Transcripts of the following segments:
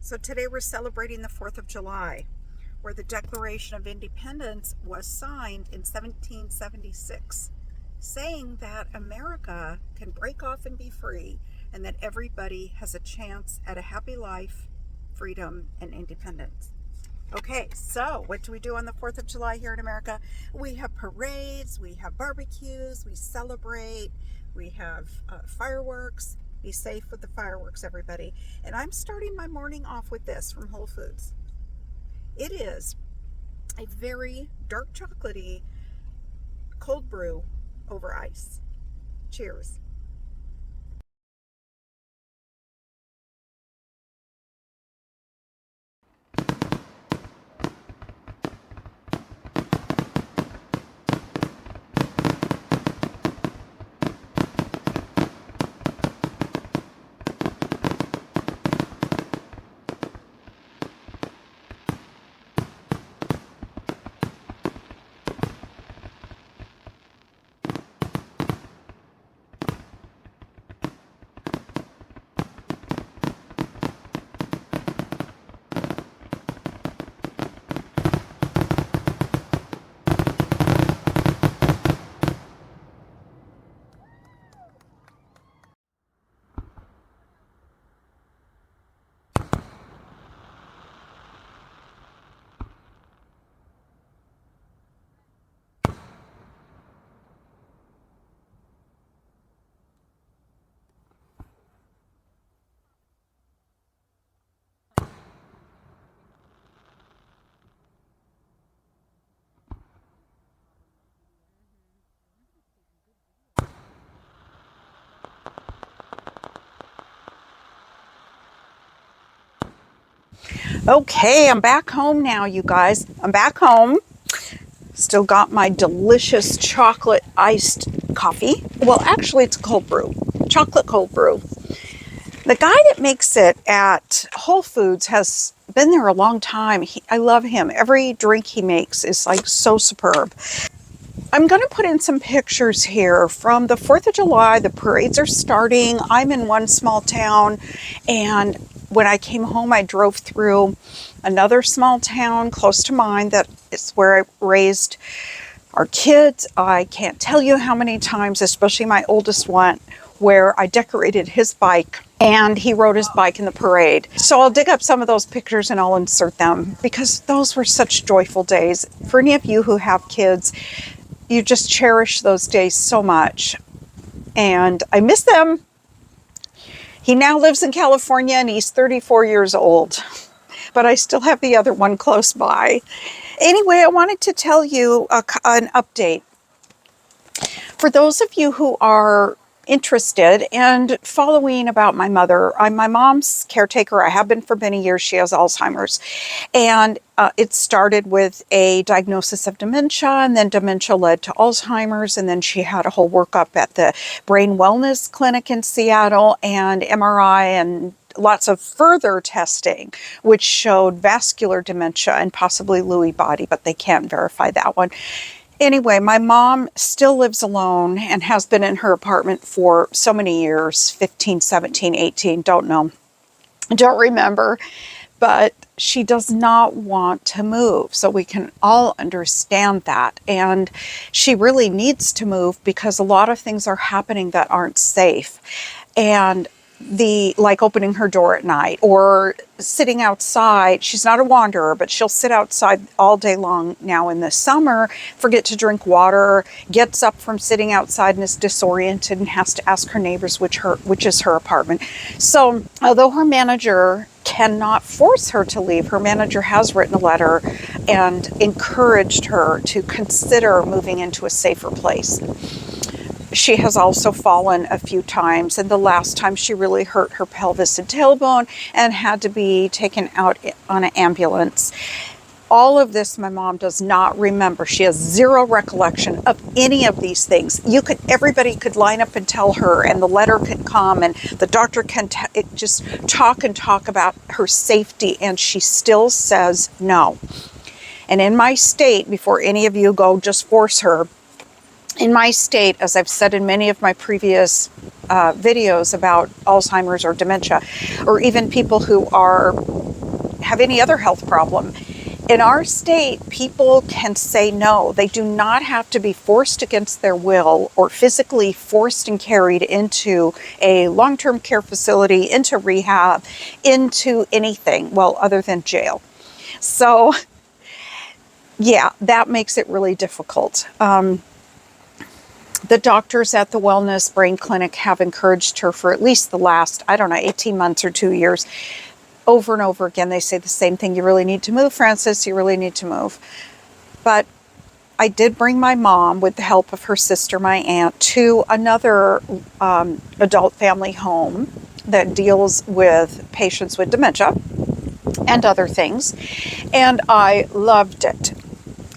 So today we're celebrating the 4th of July, where the Declaration of Independence was signed in 1776, saying that America can break off and be free, and that everybody has a chance at a happy life, freedom, and independence. Okay, so what do we do on the 4th of July here in America? We have parades, we have barbecues, we celebrate, we have fireworks. Be safe with the fireworks, everybody. And I'm starting my morning off with this from Whole Foods. It is a very dark chocolatey cold brew over ice. Cheers. Okay, I'm back home now, you guys. I'm back home. Still got my delicious chocolate iced coffee. Well, actually, it's a cold brew, chocolate cold brew. The guy that makes it at Whole Foods has been there a long time. I love him. Every drink he makes is like so superb. I'm going to put in some pictures here from the 4th of July. The parades are starting. I'm in one small town, and when I came home, I drove through another small town close to mine that is where I raised our kids. I can't tell you how many times, especially my oldest one, where I decorated his bike and he rode his bike in the parade. So I'll dig up some of those pictures and I'll insert them because those were such joyful days. For any of you who have kids, you just cherish those days so much. And I miss them. He now lives in California and he's 34 years old, but I still have the other one close by. Anyway, I wanted to tell you an update. For those of you who are interested and following about my mother, I'm my mom's caretaker. I have been for many years. She has Alzheimer's. And it started with a diagnosis of dementia, and then dementia led to Alzheimer's, and then she had a whole workup at the Brain Wellness Clinic in Seattle and MRI and lots of further testing, which showed vascular dementia and possibly Lewy body, but they can't verify that one. Anyway, my mom still lives alone and has been in her apartment for so many years, 15, 17, 18, don't know. Don't remember. But she does not want to move. So we can all understand that. And she really needs to move because a lot of things are happening that aren't safe. And like opening her door at night or sitting outside. She's not a wanderer, but she'll sit outside all day long now in the summer, forget to drink water, gets up from sitting outside and is disoriented and has to ask her neighbors which is her apartment. So although her manager cannot force her to leave, her manager has written a letter and encouraged her to consider moving into a safer place. She has also fallen a few times, and the last time she really hurt her pelvis and tailbone and had to be taken out on an ambulance. All of this my mom does not remember. She has zero recollection of any of these things. Everybody could line up and tell her, and the letter could come, and the doctor can just talk and talk about her safety, and she still says no. And in my state, before any of you go just force her, in my state, as I've said in many of my previous videos about Alzheimer's or dementia, or even people who are have any other health problem. In our state, people can say no. They do not have to be forced against their will or physically forced and carried into a long-term care facility, into rehab, into anything, well, other than jail. So, yeah, that makes it really difficult. The doctors at the Wellness Brain Clinic have encouraged her for at least the last, 18 months or 2 years. Over and over again, they say the same thing. You really need to move, Frances. You really need to move. But I did bring my mom, with the help of her sister, my aunt, to another adult family home that deals with patients with dementia and other things. And I loved it.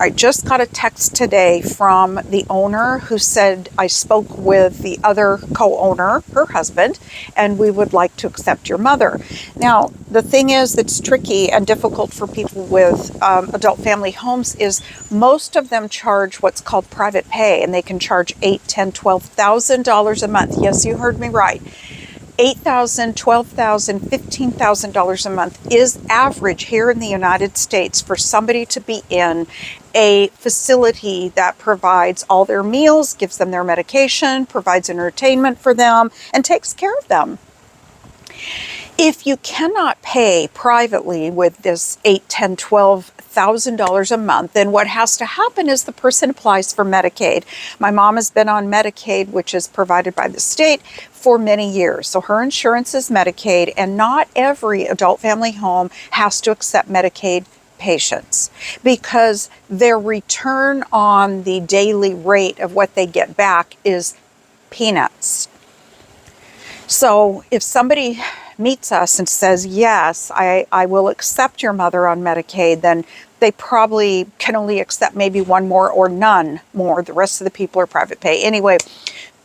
I just got a text today from the owner who said, I spoke with the other co-owner, her husband, and we would like to accept your mother. Now, the thing is that's tricky and difficult for people with adult family homes is most of them charge what's called private pay, and they can charge $8,000, $10,000, $12,000 a month. Yes, you heard me right. $8,000, $12,000, $15,000 a month is average here in the United States for somebody to be in a facility that provides all their meals, gives them their medication, provides entertainment for them, and takes care of them. If you cannot pay privately with this $8,000, $10,000, $12,000 a month, then what has to happen is the person applies for Medicaid. My mom has been on Medicaid, which is provided by the state, for many years. So her insurance is Medicaid, and not every adult family home has to accept Medicaid patients because their return on the daily rate of what they get back is peanuts. So if somebody meets us and says, yes, I will accept your mother on Medicaid, then they probably can only accept maybe one more or none more. The rest of the people are private pay. Anyway,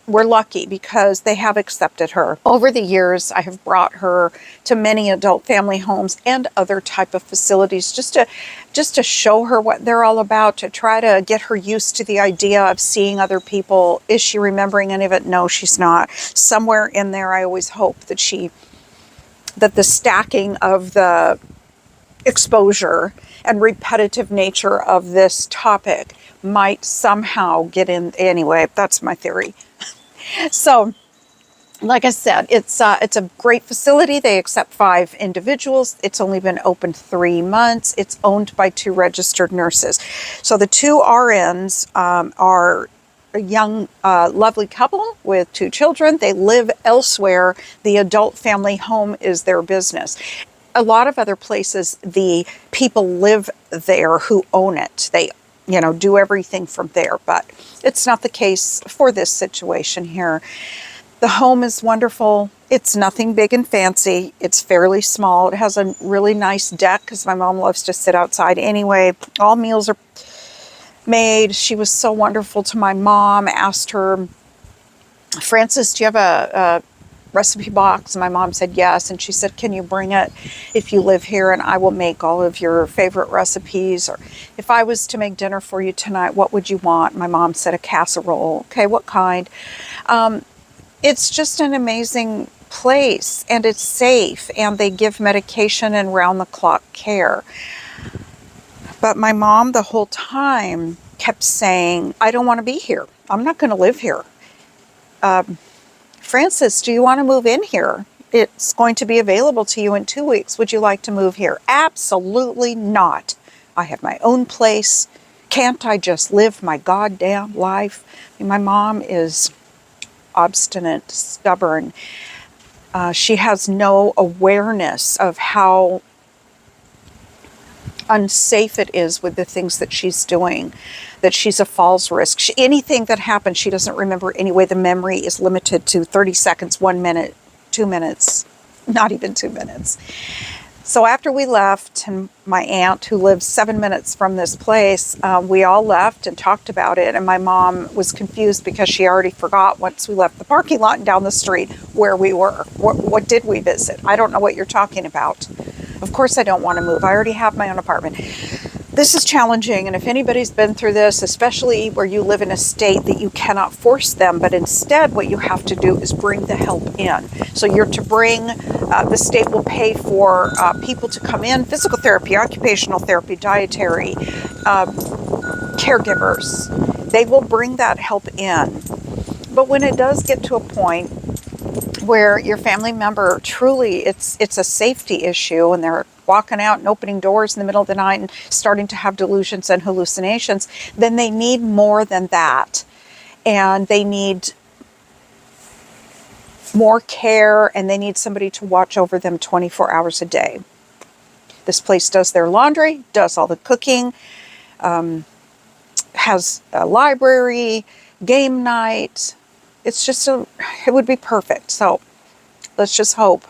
we're lucky because they have accepted her. Over the years, I have brought her to many adult family homes and other type of facilities just to show her what they're all about, to try to get her used to the idea of seeing other people. Is she remembering any of it? No, she's not. Somewhere in there, I always hope that the stacking of the exposure and repetitive nature of this topic might somehow get in. Anyway, that's my theory. So, like I said, it's a great facility. They accept 5 individuals. It's only been open 3 months. It's owned by 2 registered nurses. So the 2 RNs are a young, lovely couple with 2 children. They live elsewhere. The adult family home is their business. A lot of other places, the people live there who own it. They, do everything from there, but it's not the case for this situation here. The home is wonderful. It's nothing big and fancy. It's fairly small. It has a really nice deck because my mom loves to sit outside anyway. All meals are made. She was so wonderful to my mom. Asked her, Frances, do you have a recipe box? And my mom said yes. And she said, can you bring it if you live here, and I will make all of your favorite recipes. Or if I was to make dinner for you tonight, what would you want? My mom said a casserole. Okay, what kind? It's just an amazing place, and it's safe, and they give medication and round-the-clock care. But my mom the whole time kept saying, I don't want to be here. I'm not going to live here. Frances, do you want to move in here? It's going to be available to you in 2 weeks. Would you like to move here? Absolutely not. I have my own place. Can't I just live my goddamn life? My mom is obstinate, stubborn. She has no awareness of how unsafe it is with the things that she's doing, that she's a falls risk. Anything that happens, she doesn't remember anyway. The memory is limited to 30 seconds, 1 minute, 2 minutes, not even 2 minutes. So after we left, and my aunt, who lives 7 minutes from this place, we all left and talked about it. And my mom was confused because she already forgot once we left the parking lot and down the street where we were. What did we visit? I don't know what you're talking about. Of course I don't want to move. I already have my own apartment. This is challenging, and if anybody's been through this, especially where you live in a state that you cannot force them, but instead what you have to do is bring the help in. So you're to bring, the state will pay for people to come in, physical therapy, occupational therapy, dietary, caregivers. They will bring that help in. But when it does get to a point where your family member truly, it's a safety issue, and they're walking out and opening doors in the middle of the night and starting to have delusions and hallucinations, then they need more than that. And they need more care, and they need somebody to watch over them 24 hours a day. This place does their laundry, does all the cooking, has a library, game night. It would be perfect. So let's just hope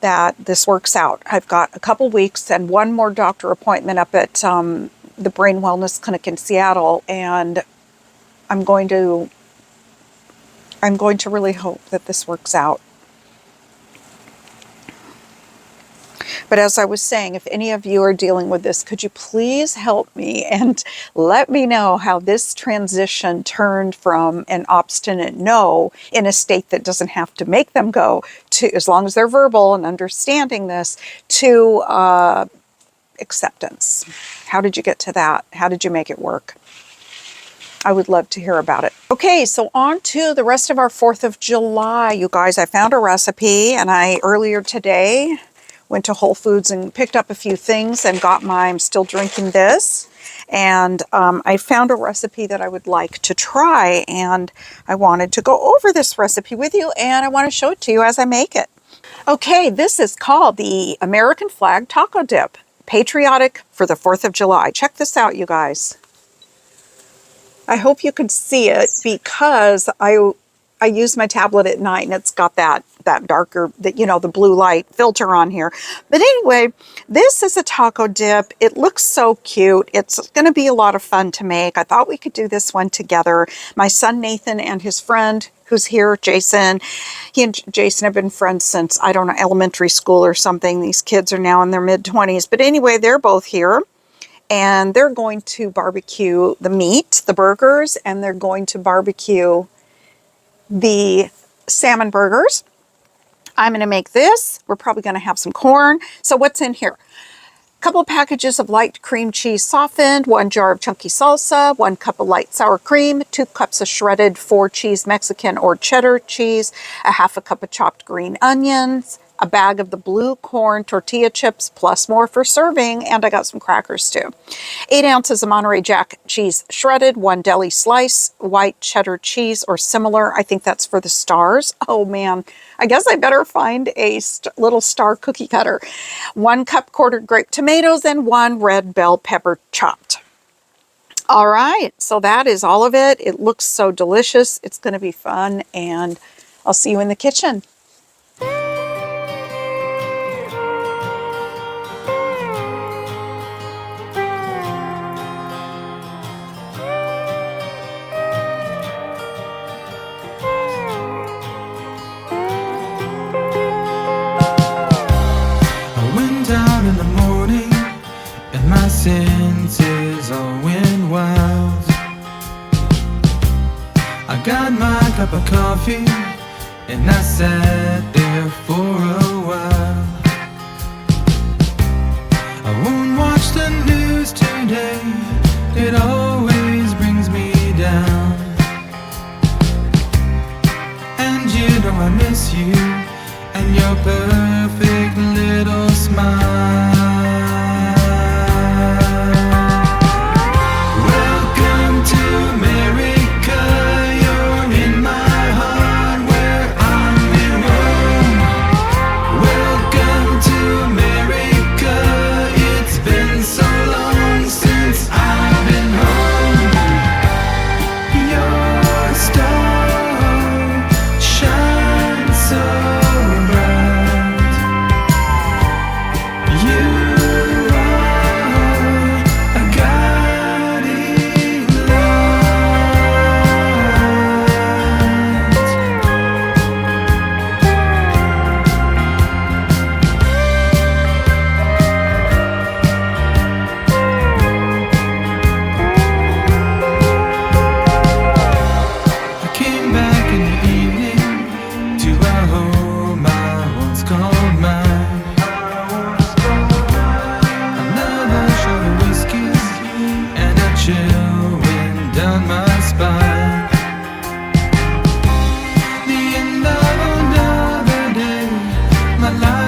that this works out. I've got a couple weeks and one more doctor appointment up at the Brain Wellness Clinic in Seattle, and I'm going to really hope that this works out. But as I was saying, if any of you are dealing with this, could you please help me and let me know how this transition turned from an obstinate no in a state that doesn't have to make them go to, as long as they're verbal and understanding this, to acceptance. How did you get to that? How did you make it work? I would love to hear about it. Okay, so on to the rest of our 4th of July, you guys. I found a recipe, and earlier today went to Whole Foods and picked up a few things and got I'm still drinking this. And I found a recipe that I would like to try, and I wanted to go over this recipe with you, and I want to show it to you as I make it. Okay, this is called the American Flag Taco Dip, Patriotic for the 4th of July. Check this out, you guys. I hope you can see it because I use my tablet at night, and it's got that darker, the blue light filter on here. But anyway, this is a taco dip. It looks so cute. It's going to be a lot of fun to make. I thought we could do this one together. My son Nathan and his friend who's here, Jason, he and Jason have been friends since, I don't know, elementary school or something. These kids are now in their mid-20s. But anyway, they're both here. And they're going to barbecue the meat, the burgers, and they're going to barbecue the salmon burgers. I'm going to make this. We're probably going to have some corn. So what's in here? A couple of packages of light cream cheese softened, 1 jar of chunky salsa, 1 cup of light sour cream, 2 cups of shredded 4-cheese Mexican or cheddar cheese, a half a cup of chopped green onions, a bag of the blue corn tortilla chips, plus more for serving, and I got some crackers too. 8 ounces of Monterey Jack cheese shredded, 1 deli slice, white cheddar cheese or similar. I think that's for the stars. Oh man, I guess I better find a little star cookie cutter. 1 cup quartered grape tomatoes and 1 red bell pepper chopped. All right, so that is all of it. It looks so delicious. It's going to be fun, and I'll see you in the kitchen. Senses all went wild. I got my cup of coffee and I sat there for a while. I won't watch the news today, it always brings me down. And you know I miss you and your perfect little smile. Well,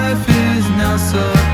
life is now so